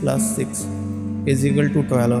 + 6 = 12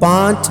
5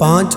5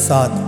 7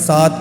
7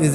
=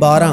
12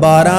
12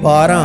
12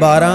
12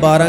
12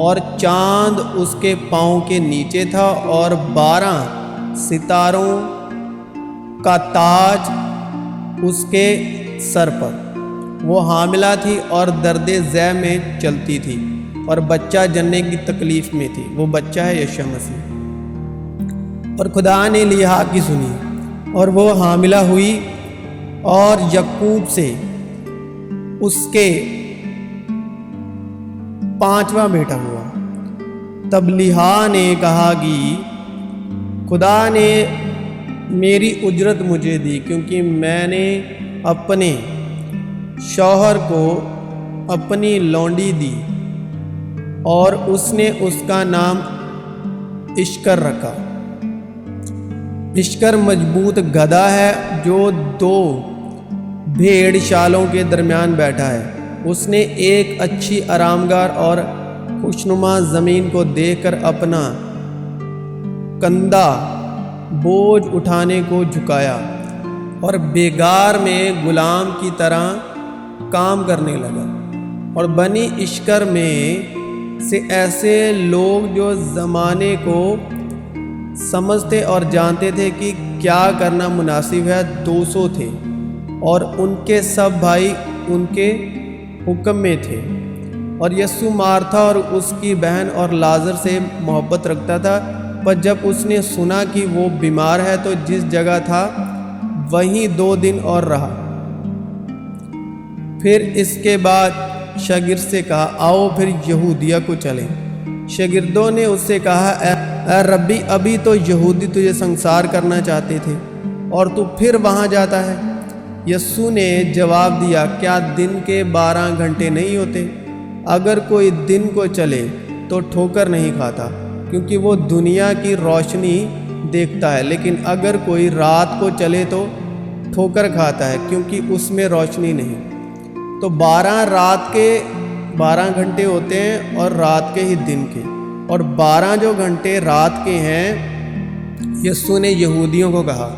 اور چاند اس کے پاؤں کے نیچے تھا اور 12 ستاروں کا تاج اس کے سر پر۔ وہ حاملہ تھی اور درد ذی میں چلتی تھی اور بچہ جننے کی تکلیف میں تھی۔ وہ بچہ ہے یسوع مسیح۔ اور خدا نے لیہا کی سنی اور وہ حاملہ ہوئی اور یعقوب سے اس کے 5واں بیٹا ہوا۔ تب لیہا نے کہا کہ خدا نے میری اجرت مجھے دی، کیونکہ میں نے اپنے شوہر کو اپنی لونڈی دی، اور اس نے اس کا نام اشکر رکھا۔ اشکر مضبوط گدھا ہے جو 2 بھیڑ شالوں کے درمیان بیٹھا ہے۔ اس نے ایک اچھی آرامگاہ اور خوشنما زمین کو دیکھ کر اپنا کندھا بوجھ اٹھانے کو جھکایا اور بیگار میں غلام کی طرح کام کرنے لگا۔ اور بنی اشکر میں سے ایسے لوگ جو زمانے کو سمجھتے اور جانتے تھے کہ کیا کرنا مناسب ہے 200 تھے، اور ان کے سب بھائی ان کے حکم میں تھے۔ اور یسوع مارتھا اور اس کی بہن اور لازر سے محبت رکھتا تھا۔ پر جب اس نے سنا کہ وہ بیمار ہے تو جس جگہ تھا وہیں 2 دن اور رہا۔ پھر اس کے بعد شاگرد سے کہا، آؤ پھر یہودیہ کو چلیں۔ شاگردوں نے اس سے کہا، اے ربی، ابھی تو یہودی تجھے سنسار کرنا چاہتے تھے اور تو پھر وہاں جاتا ہے۔ یسوع نے جواب دیا، کیا دن کے 12 گھنٹے نہیں ہوتے؟ اگر کوئی دن کو چلے تو ٹھوکر نہیں کھاتا، کیونکہ وہ دنیا کی روشنی دیکھتا ہے، لیکن اگر کوئی رات کو چلے تو ٹھوکر کھاتا ہے، کیونکہ اس میں روشنی نہیں۔ تو 12 رات کے 12 گھنٹے ہوتے ہیں اور رات کے ہی دن کے، اور 12 جو گھنٹے رات کے ہیں یسوع نے یہودیوں کو کہا،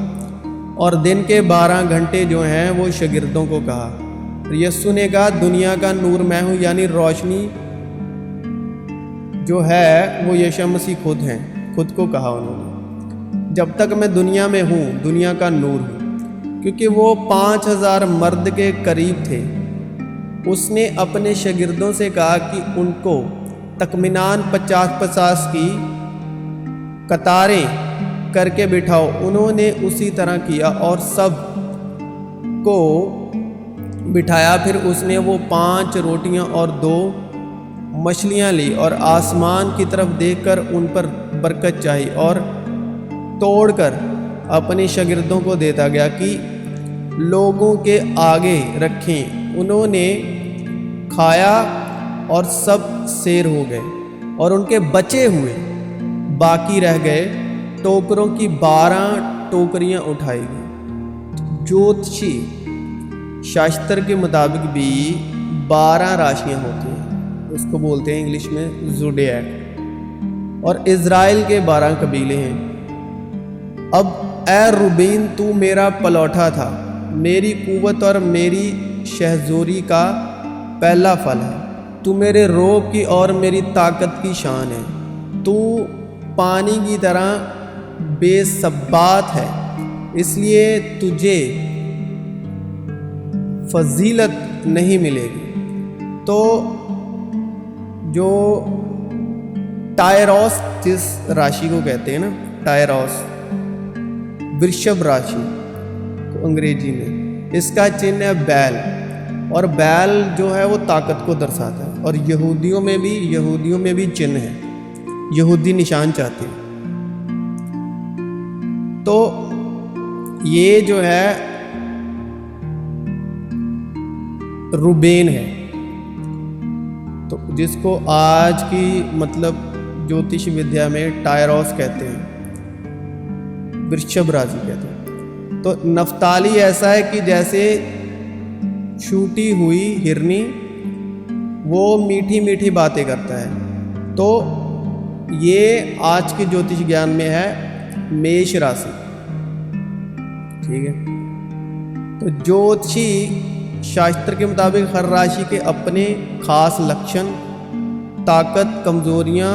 اور دن کے 12 گھنٹے جو ہیں وہ شاگردوں کو کہا۔ یسوع نے کہا، دنیا کا نور میں ہوں، یعنی روشنی جو ہے وہ یسوع مسیح خود ہیں، خود کو کہا انہوں نے۔ جب تک میں دنیا میں ہوں، دنیا کا نور ہوں، کیونکہ وہ 5000 مرد کے قریب تھے۔ اس نے اپنے شاگردوں سے کہا کہ ان کو تخمیناً 50-50 کی قطاریں کر کے بٹھاؤ۔ انہوں نے اسی طرح کیا اور سب کو بٹھایا۔ پھر اس نے وہ 5 روٹیاں اور 2 مچھلیاں لی اور آسمان کی طرف دیکھ کر ان پر برکت چاہی اور توڑ کر اپنے شاگردوں کو دیتا گیا کہ لوگوں کے آگے رکھیں۔ انہوں نے کھایا اور سب سیر ہو گئے، اور ان کے بچے ہوئے باقی رہ گئے ٹوکروں کی 12 ٹوکریاں اٹھائی گئی۔ جوتشی شاستر کے مطابق بھی 12 راشیاں ہوتی ہیں، اس کو بولتے ہیں انگلش میں زوڈیاک، اور اسرائیل کے 12 قبیلے ہیں۔ اب اے روبین، تو میرا پلوٹا تھا، میری قوت اور میری شہزوری کا پہلا پھل ہے۔ تو میرے روب کی اور میری طاقت کی شان ہے۔ تو پانی کی طرح بے ثبات ہے، اس لیے تجھے فضیلت نہیں ملے گی۔ تو جو ٹائروس جس راشی کو کہتے ہیں نا، ٹائروس ورشب راشی کو انگریزی میں، اس کا چن ہے بیل، اور بیل جو ہے وہ طاقت کو درساتا ہے۔ اور یہودیوں میں بھی چن ہے، یہودی نشان چاہتے ہیں۔ تو یہ جو ہے روبین ہے، تو جس کو آج کی مطلب جوتش ودیا میں ٹائروس کہتے ہیں، ورشب راشی کہتے ہیں۔ تو نفتالی ایسا ہے کہ جیسے چھوٹی ہوئی ہرنی، وہ میٹھی میٹھی باتیں کرتا ہے۔ تو یہ آج کے جوتش گیان میں ہے میش راشی، ٹھیک ہے۔ تو جوتشی شاستر کے مطابق ہر راشی کے اپنے خاص لکشن طاقت، کمزوریاں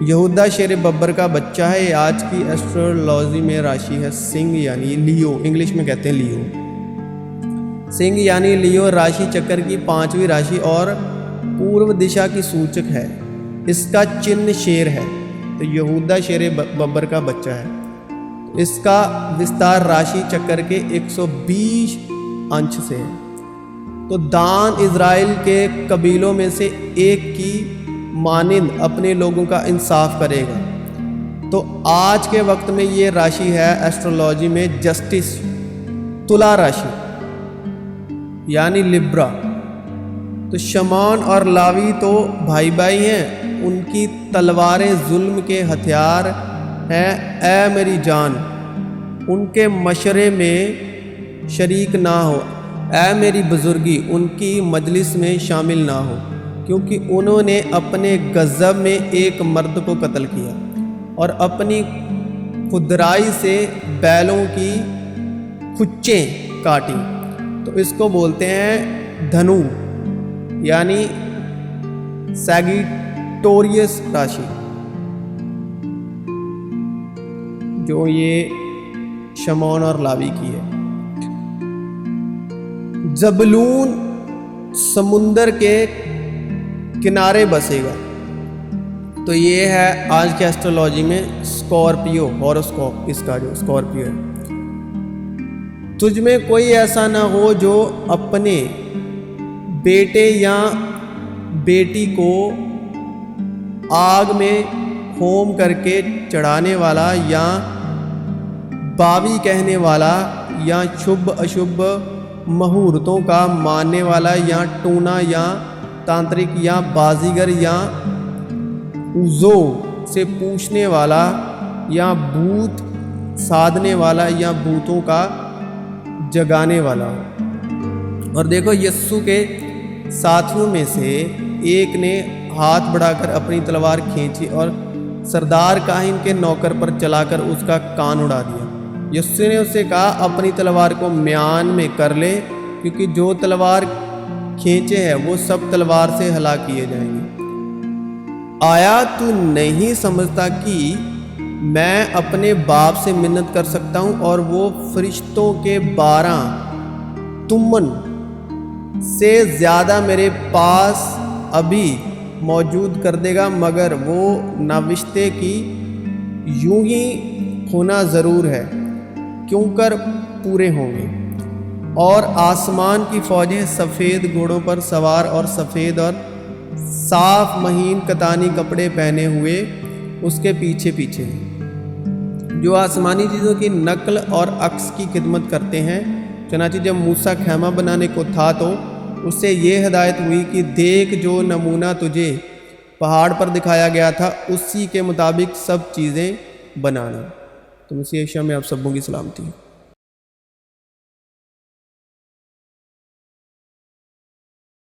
یہودا شیر ببر کا بچہ ہے۔ یہ آج کی ایسٹرولوجی میں راشی ہے سنگھ یعنی لیو، انگلش میں کہتے ہیں لیو۔ سنگھ یعنی لیو راشی چکر کی 5ویں راشی اور پورو دشا کی سوچک ہے۔ اس کا چن شیر ہے، تو یہودا شیر ببر کا بچہ ہے۔ اس کا وستار راشی چکر کے 120 انش سے ہے۔ تو دان اسرائیل کے قبیلوں میں سے ایک کی مانند اپنے لوگوں کا انصاف کرے گا۔ تو آج کے وقت میں یہ راشی ہے ایسٹرولوجی میں جسٹس، تلا راشی یعنی لبرا۔ تو شمعون اور لاوی تو بھائی بھائی ہیں، ان کی تلواریں ظلم کے ہتھیار ہیں۔ اے میری جان، ان کے مشورے میں شریک نہ ہو، اے میری بزرگی ان کی مجلس میں شامل نہ ہو، کیونکہ انہوں نے اپنے غضب میں ایک مرد کو قتل کیا اور اپنی خودرائی سے بیلوں کی کھچیں کاٹیں۔ تو اس کو بولتے ہیں دھنو یعنی سیگیٹوریس راشی، جو یہ شمعون اور لاوی کی ہے۔ زبلون سمندر کے کنارے بسے گا، تو یہ ہے آج کے ایسٹرولوجی میں اسکارپیو ہاروسکوپ، اس کا جو اسکارپیو ہے۔ تجھ میں کوئی ایسا نہ ہو جو اپنے بیٹے یا بیٹی کو آگ میں ہون کر کے چڑھانے والا یا باوی کہنے والا یا شبھ اشبھ مہورتوں کا ماننے والا یا ٹونا یا تانترک یا بازیگر یا اوزو سے پوچھنے والا یا بھوت سادھنے والا یا بھوتوں کا جگانے والا ہو۔ اور دیکھو یسوع کے ساتھیوں میں سے ایک نے ہاتھ بڑھا کر اپنی تلوار کھینچی اور سردار کاہن کے نوکر پر چلا کر اس کا کان اڑا دیا۔ یسوع نے اس سے کہا اپنی تلوار کو میان میں کر لے، کیونکہ جو تلوار کھینچے ہے وہ سب تلوار سے ہلاک کیے جائیں گے۔ آیا تو نہیں سمجھتا کہ میں اپنے باپ سے منت کر سکتا ہوں اور وہ فرشتوں کے 12 تمن سے زیادہ میرے پاس ابھی موجود کر دے گا، مگر وہ نوشتے کی یوں ہی ہونا ضرور ہے کیوں کر پورے ہوں گے۔ اور آسمان کی فوجیں سفید گھوڑوں پر سوار اور سفید اور صاف مہین کتانی کپڑے پہنے ہوئے اس کے پیچھے پیچھے ہیں، جو آسمانی چیزوں کی نقل اور عکس کی خدمت کرتے ہیں۔ چنانچہ جب موسیٰ خیمہ بنانے کو تھا تو اس سے یہ ہدایت ہوئی کہ دیکھ جو نمونہ تجھے پہاڑ پر دکھایا گیا تھا اسی کے مطابق سب چیزیں بنانا۔ تو مسیح عیسیٰ میں آپ سبوں کی سلامتی۔